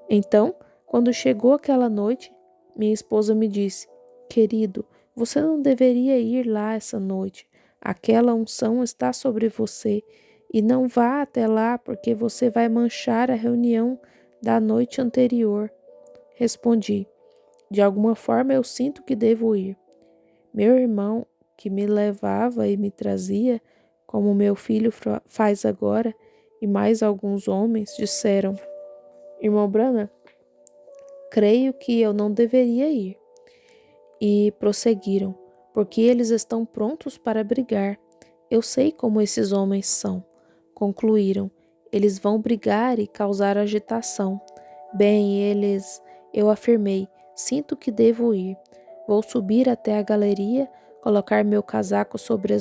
Então, quando chegou aquela noite, minha esposa me disse: Querido, você não deveria ir lá essa noite. Aquela unção está sobre você. E não vá até lá, porque você vai manchar a reunião da noite anterior. Respondi: De alguma forma eu sinto que devo ir. Meu irmão, que me levava e me trazia, como meu filho faz agora, e mais alguns homens, disseram: Irmão Branham, creio que eu não deveria ir. E prosseguiram: Porque eles estão prontos para brigar. Eu sei como esses homens são. Concluíram: Eles vão brigar e causar agitação. Bem, eu afirmei: Sinto que devo ir. Vou subir até a galeria, colocar meu casaco sobre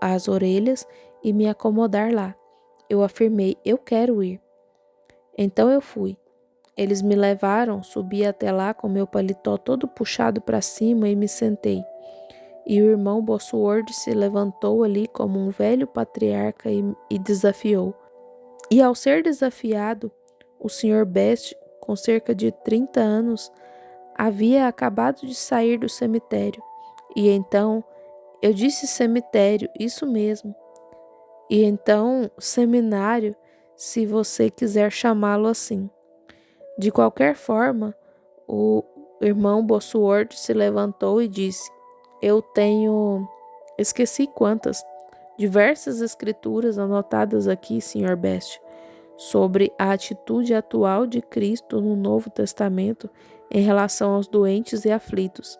as orelhas e me acomodar lá. Eu afirmei: Eu quero ir. Então eu fui. Eles me levaram, subi até lá com meu paletó todo puxado para cima e me sentei. E o irmão Bosworth se levantou ali como um velho patriarca e desafiou. E ao ser desafiado, o Sr. Best, com cerca de 30 anos, havia acabado de sair do cemitério. E então, eu disse cemitério, isso mesmo. E então, seminário, se você quiser chamá-lo assim. De qualquer forma, o irmão Bosworth se levantou e disse: Eu tenho, esqueci quantas, diversas escrituras anotadas aqui, Sr. Best, sobre a atitude atual de Cristo no Novo Testamento em relação aos doentes e aflitos.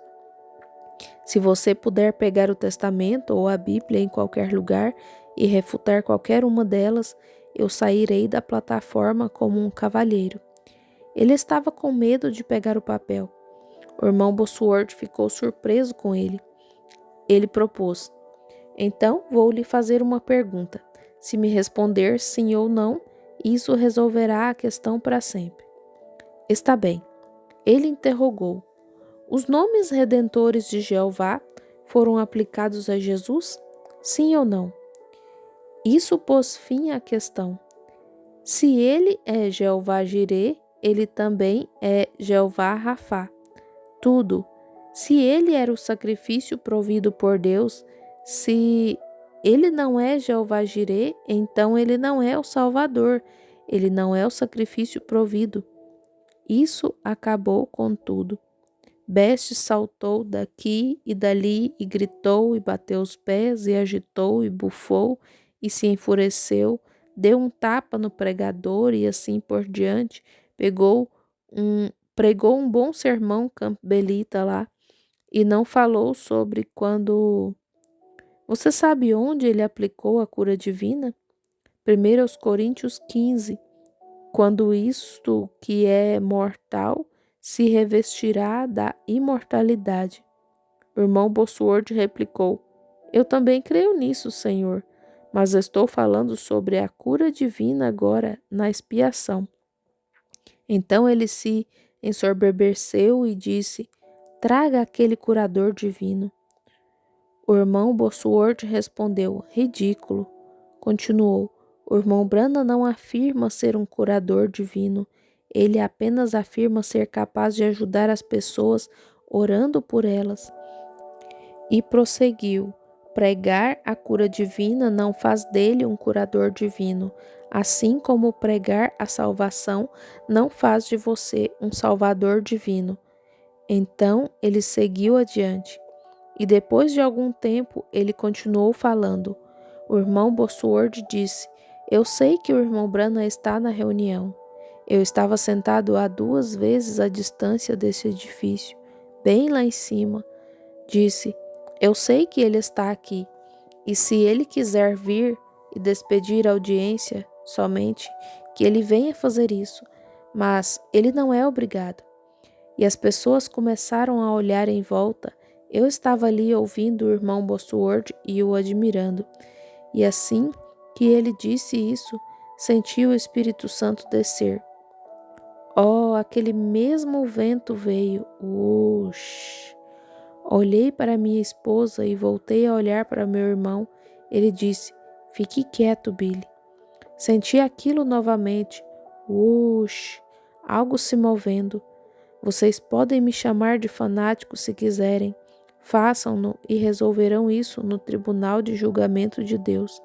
Se você puder pegar o Testamento ou a Bíblia em qualquer lugar e refutar qualquer uma delas, eu sairei da plataforma como um cavalheiro. Ele estava com medo de pegar o papel. O irmão Bosworth ficou surpreso com ele. Ele propôs: Então vou lhe fazer uma pergunta. Se me responder sim ou não, isso resolverá a questão para sempre. Está bem. Ele interrogou: Os nomes redentores de Jeová foram aplicados a Jesus? Sim ou não? Isso pôs fim à questão. Se ele é Jeová Jireh, ele também é Jeová Rafá. Tudo. Se ele era o sacrifício provido por Deus, se ele não é Jeová Jireh, então ele não é o Salvador, ele não é o sacrifício provido. Isso acabou com tudo. Best saltou daqui e dali e gritou e bateu os pés e agitou e bufou e se enfureceu, deu um tapa no pregador e assim por diante, pregou um bom sermão campbelita lá e não falou sobre quando... Você sabe onde ele aplicou a cura divina? 1 Coríntios 15, quando isto que é mortal se revestirá da imortalidade. O irmão Bosworth replicou: Eu também creio nisso, Senhor, mas estou falando sobre a cura divina agora na expiação. Então ele se ensoberbeceu e disse: Traga aquele curador divino. O irmão Bosworth respondeu: Ridículo. Continuou: O irmão Branham não afirma ser um curador divino. Ele apenas afirma ser capaz de ajudar as pessoas orando por elas. E prosseguiu: Pregar a cura divina não faz dele um curador divino, assim como pregar a salvação não faz de você um salvador divino. Então ele seguiu adiante. E depois de algum tempo ele continuou falando. O irmão Bosworth disse: Eu sei que o irmão Branham está na reunião. Eu estava sentado a 2 vezes a distância desse edifício, bem lá em cima. Disse: Eu sei que ele está aqui. E se ele quiser vir e despedir a audiência, somente que ele venha fazer isso. Mas ele não é obrigado. E as pessoas começaram a olhar em volta. Eu estava ali ouvindo o irmão Bosworth e o admirando. E assim que ele disse isso, senti o Espírito Santo descer. Oh, aquele mesmo vento veio. Ush! Olhei para minha esposa e voltei a olhar para meu irmão. Ele disse: Fique quieto, Billy. Senti aquilo novamente. Ush! algo se movendo. Vocês podem me chamar de fanático se quiserem. Façam-no e resolverão isso no tribunal de julgamento de Deus.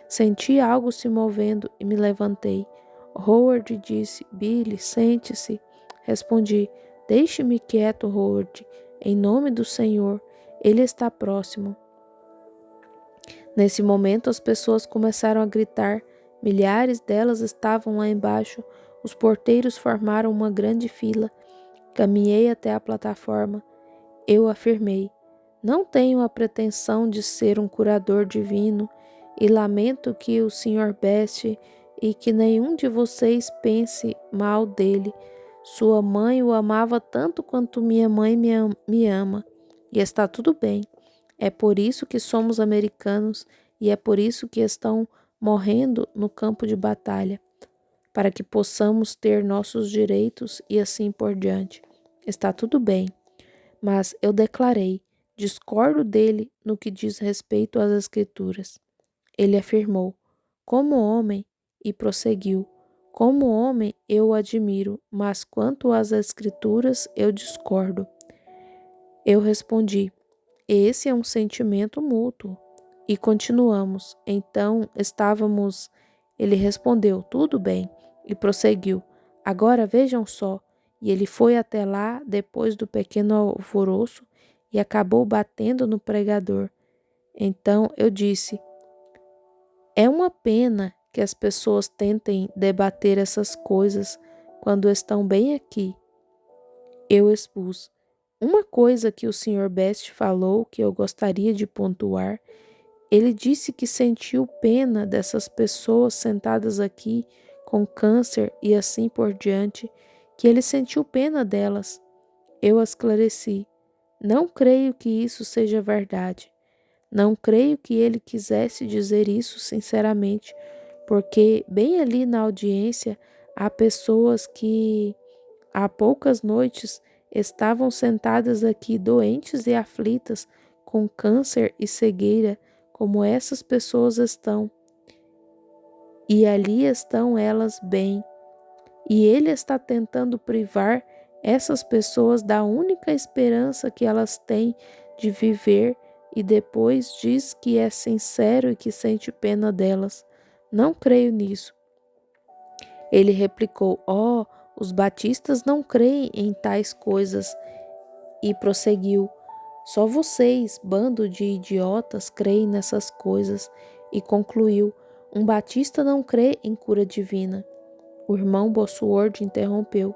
Senti algo se movendo e me levantei. Howard disse: Billy, sente-se. Respondi: Deixe-me quieto, Howard. Em nome do Senhor, Ele está próximo. Nesse momento, as pessoas começaram a gritar. Milhares delas estavam lá embaixo. Os porteiros formaram uma grande fila. Caminhei até a plataforma. Eu afirmei: Não tenho a pretensão de ser um curador divino e lamento que o Sr. Best e que nenhum de vocês pense mal dele. Sua mãe o amava tanto quanto minha mãe me ama. E está tudo bem. É por isso que somos americanos e é por isso que estão morrendo no campo de batalha, para que possamos ter nossos direitos e assim por diante. Está tudo bem. Mas eu declarei: discordo dele no que diz respeito às Escrituras. Ele afirmou: como homem, e prosseguiu: como homem eu o admiro, mas quanto às Escrituras eu discordo. Eu respondi: esse é um sentimento mútuo. E continuamos. Então estávamos. Ele respondeu: tudo bem. E prosseguiu: agora vejam só. E ele foi até lá depois do pequeno alvoroço e acabou batendo no pregador. Então eu disse: é uma pena que as pessoas tentem debater essas coisas quando estão bem aqui. Eu expus: uma coisa que o Sr. Best falou que eu gostaria de pontuar. Ele disse que sentiu pena dessas pessoas sentadas aqui com câncer e assim por diante, que ele sentiu pena delas. Eu esclareci: não creio que isso seja verdade. Não creio que ele quisesse dizer isso sinceramente, porque bem ali na audiência há pessoas que há poucas noites estavam sentadas aqui doentes e aflitas com câncer e cegueira, como essas pessoas estão. E ali estão elas bem. E ele está tentando privar essas pessoas da única esperança que elas têm de viver e depois diz que é sincero e que sente pena delas. Não creio nisso. Ele replicou: oh, os batistas não creem em tais coisas. E prosseguiu: só vocês, bando de idiotas, creem nessas coisas. E concluiu: um batista não crê em cura divina. O irmão Bosworth interrompeu: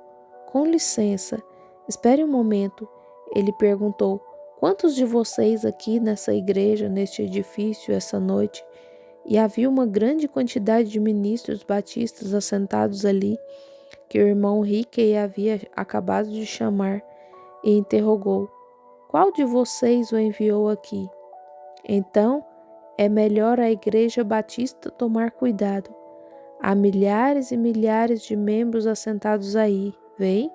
com licença, espere um momento. Ele perguntou: quantos de vocês aqui nessa igreja, neste edifício, essa noite? E havia uma grande quantidade de ministros batistas assentados ali, que o irmão Hickey havia acabado de chamar, e interrogou: qual de vocês o enviou aqui? Então, é melhor a igreja batista tomar cuidado. Há milhares e milhares de membros assentados aí, veem?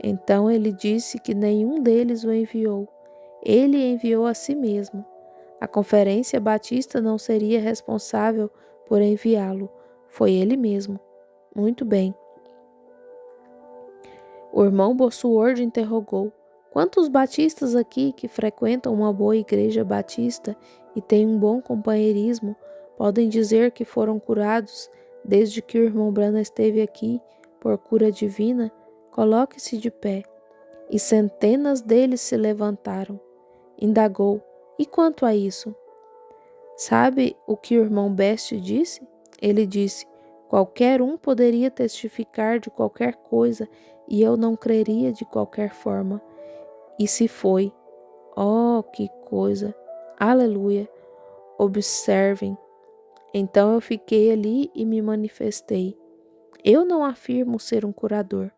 Então ele disse que nenhum deles o enviou. Ele enviou a si mesmo. A Conferência Batista não seria responsável por enviá-lo. Foi ele mesmo. Muito bem. O irmão Bosworth interrogou: quantos batistas aqui que frequentam uma boa igreja batista e têm um bom companheirismo podem dizer que foram curados desde que o irmão Branham esteve aqui por cura divina? Coloque-se de pé. E centenas deles se levantaram. Indagou: e quanto a isso? Sabe o que o irmão Best disse? Ele disse: qualquer um poderia testificar de qualquer coisa e eu não creria de qualquer forma. E se foi. Oh, que coisa! Aleluia! Observem. Então eu fiquei ali e me manifestei. Eu não afirmo ser um curador.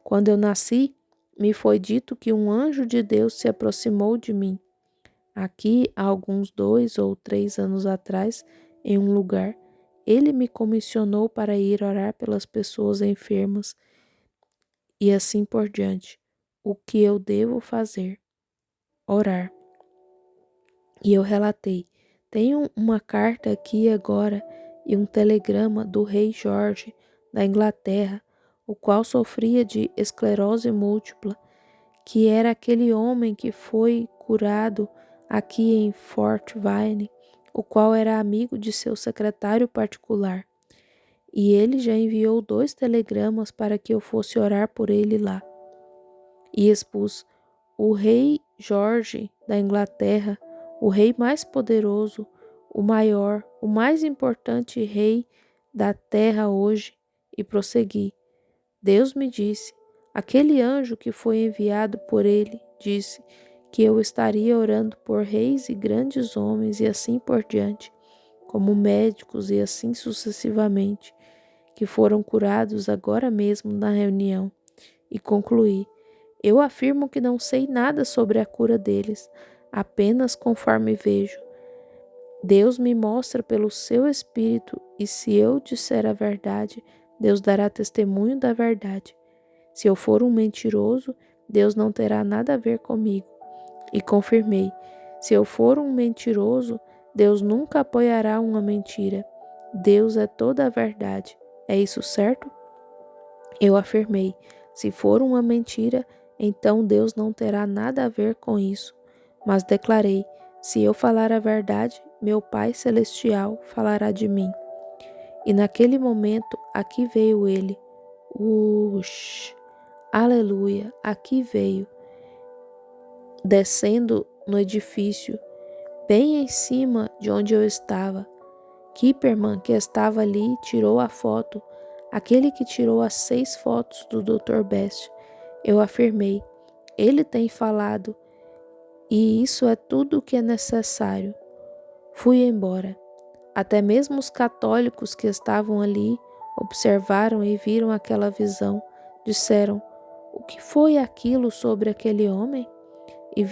Quando eu nasci, me foi dito que um anjo de Deus se aproximou de mim. Aqui, há alguns 2 ou 3 anos atrás, em um lugar, ele me comissionou para ir orar pelas pessoas enfermas e assim por diante. O que eu devo fazer? Orar. E eu relatei: tenho uma carta aqui agora e um telegrama do rei Jorge, da Inglaterra, o qual sofria de esclerose múltipla, que era aquele homem que foi curado aqui em Fort Wayne, o qual era amigo de seu secretário particular. E ele já enviou 2 telegramas para que eu fosse orar por ele lá. E expus o rei Jorge da Inglaterra, o rei mais poderoso, o maior, o mais importante rei da terra hoje, e prossegui. Deus me disse, aquele anjo que foi enviado por ele disse que eu estaria orando por reis e grandes homens e assim por diante, como médicos e assim sucessivamente, que foram curados agora mesmo na reunião. E concluí, eu afirmo que não sei nada sobre a cura deles, apenas conforme vejo. Deus me mostra pelo seu Espírito, e se eu disser a verdade, Deus dará testemunho da verdade. Se eu for um mentiroso, Deus não terá nada a ver comigo. E confirmei, se eu for um mentiroso, Deus nunca apoiará uma mentira. Deus é toda a verdade. É isso certo? Eu afirmei, se for uma mentira, então Deus não terá nada a ver com isso. Mas declarei, se eu falar a verdade, meu Pai Celestial falará de mim. E naquele momento, aqui veio ele. Aleluia, aqui veio, descendo no edifício, bem em cima de onde eu estava. Kipperman, que estava ali, tirou a foto, aquele que tirou as 6 fotos do Dr. Best. Eu afirmei, ele tem falado, e isso é tudo o que é necessário. Fui embora. Até mesmo os católicos que estavam ali observaram e viram aquela visão. Disseram, o que foi aquilo sobre aquele homem? E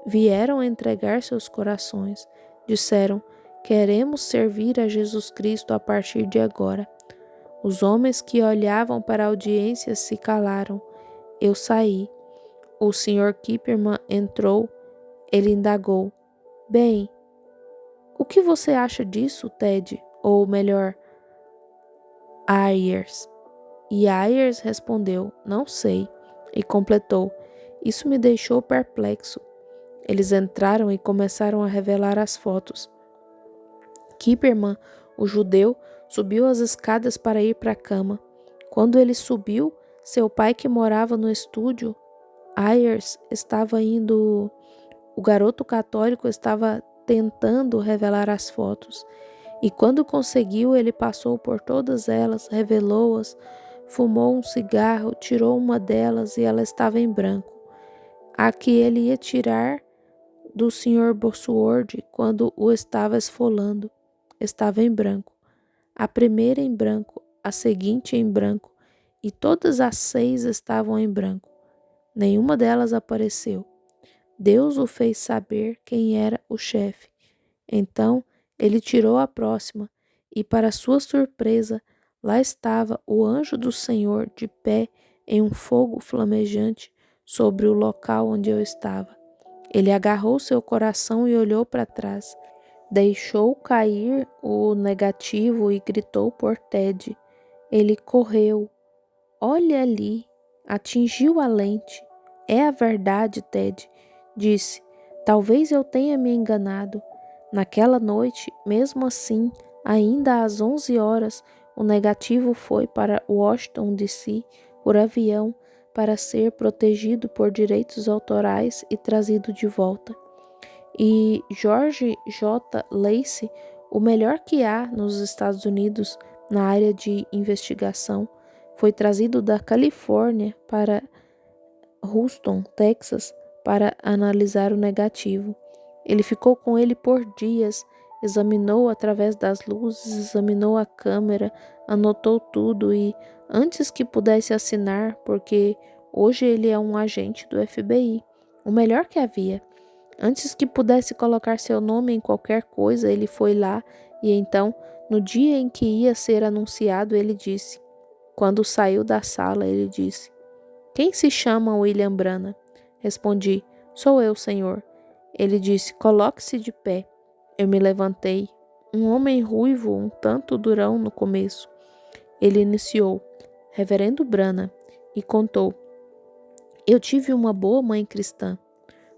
vieram entregar seus corações. Disseram, queremos servir a Jesus Cristo a partir de agora. Os homens que olhavam para a audiência se calaram. Eu saí. O Sr. Kipperman entrou. Ele indagou. Bem, o que você acha disso, Ted? Ou melhor, Ayers. E Ayers respondeu, não sei. E completou, isso me deixou perplexo. Eles entraram e começaram a revelar as fotos. Kipperman, o judeu, subiu as escadas para ir para a cama. Quando ele subiu, seu pai, que morava no estúdio, Ayers, estava indo. O garoto católico estava tentando revelar as fotos. E quando conseguiu, ele passou por todas elas, revelou-as, fumou um cigarro, tirou uma delas e ela estava em branco. A que ele ia tirar do Sr. Bosworth quando o estava esfolando estava em branco. A primeira em branco, a seguinte em branco, e todas as 6 estavam em branco. Nenhuma delas apareceu. Deus o fez saber quem era o chefe. Então ele tirou a próxima, e para sua surpresa, lá estava o anjo do Senhor de pé em um fogo flamejante sobre o local onde eu estava. Ele agarrou seu coração e olhou para trás. Deixou cair o negativo e gritou por Ted. Ele correu. Olha ali, atingiu a lente. É a verdade, Ted, disse. Talvez eu tenha me enganado. Naquela noite, mesmo assim, ainda às 11 horas, o negativo foi para Washington, D.C., por avião, para ser protegido por direitos autorais e trazido de volta. E George J. Lacey, o melhor que há nos Estados Unidos na área de investigação, foi trazido da Califórnia para Houston, Texas, para analisar o negativo. Ele ficou com ele por dias, examinou através das luzes, examinou a câmera, anotou tudo e, antes que pudesse assinar, porque hoje ele é um agente do FBI, o melhor que havia, antes que pudesse colocar seu nome em qualquer coisa, ele foi lá e então, no dia em que ia ser anunciado, ele disse. Quando saiu da sala, ele disse, quem se chama William Branagh? Respondi, sou eu, senhor. Ele disse, coloque-se de pé. Eu me levantei. Um homem ruivo, um tanto durão no começo. Ele iniciou, Reverendo Branham, e contou: Eu tive uma boa mãe cristã.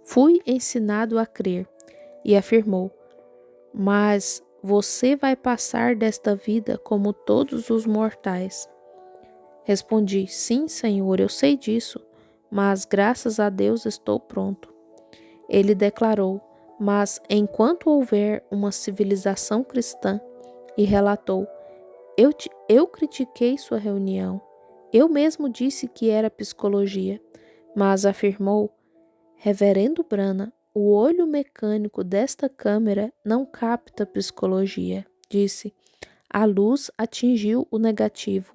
Fui ensinado a crer. E afirmou: Mas você vai passar desta vida como todos os mortais. Respondi: Sim, Senhor, eu sei disso, mas graças a Deus estou pronto. Ele declarou: Mas enquanto houver uma civilização cristã, e relatou: Eu critiquei sua reunião. Eu mesmo disse que era psicologia, mas afirmou: Reverendo Branham, o olho mecânico desta câmera não capta psicologia. Disse: A luz atingiu o negativo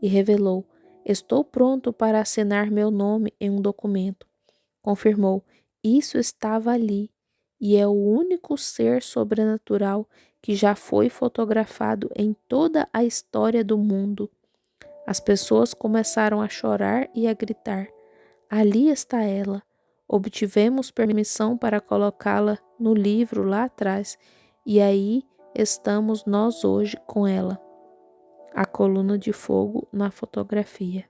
e revelou: Estou pronto para assinar meu nome em um documento. Confirmou: Isso estava ali e é o único ser sobrenatural que já foi fotografado em toda a história do mundo. As pessoas começaram a chorar e a gritar: Ali está ela. Obtivemos permissão para colocá-la no livro lá atrás e aí estamos nós hoje com ela. A coluna de fogo na fotografia.